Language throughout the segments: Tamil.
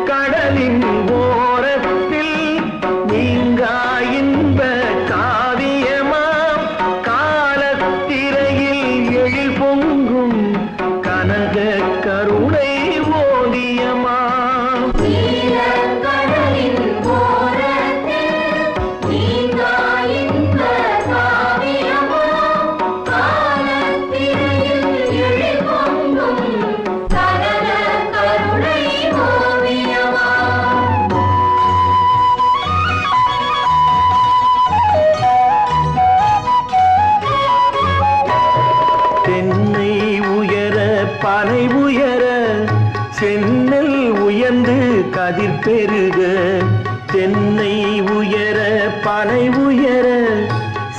கடலின் ஓரத்தில் நீங்கா இன்ப காவியமாம் காலத்திரையில் எழில் பொங்கும் கனக கருணை ஓவியமாம். தென்னை உயர பனை உயர சென்னல் உயர்ந்து கதிர் பெருக. தென்னை உயர பனை உயர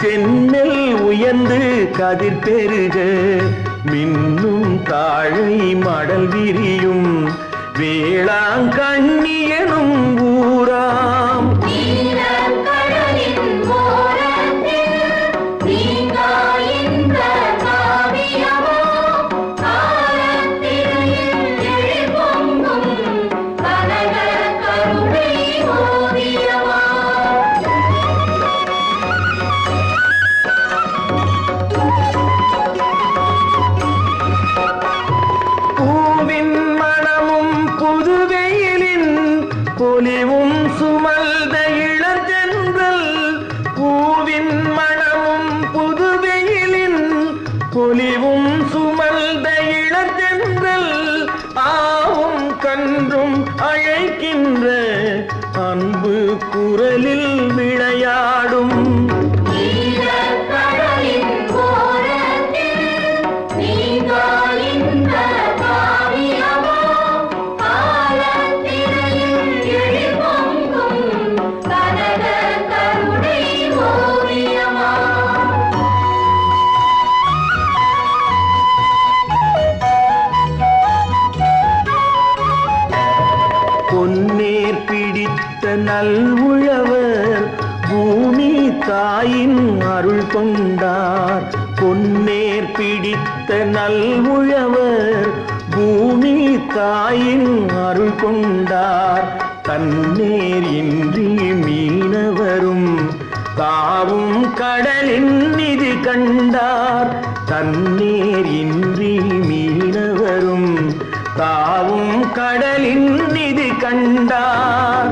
சென்னல் உயர்ந்து கதிர் பெருக. மின்னும் தாழை மடல் விரியும் வேளாங்கண்ணி எனும் ஊராம். பொலிவும் சுமல்த இளந்தென்றல் பூவின் மணமும் புதுவெயிலின் பொலிவும் சுமல்த இளந்தென்றல் ஆவும் கன்றும் அழைக்கின்ற அன்பு குரலில் விளையாடும். பொன்னேர் பிடித்த நல் உழவர் பூமி தாயின் அருள் கொண்டார். பொன்னேர் பிடித்த நல் உழவர் பூமி தாயின் அருள் கொண்டார். தன்னேர் இன்றி மீனவரும் தாவும் கடலின் நிதி கண்டார். தன்னேர் இன்றி மீனவரும் தாவும் கடலின் நிதி கண்டார்.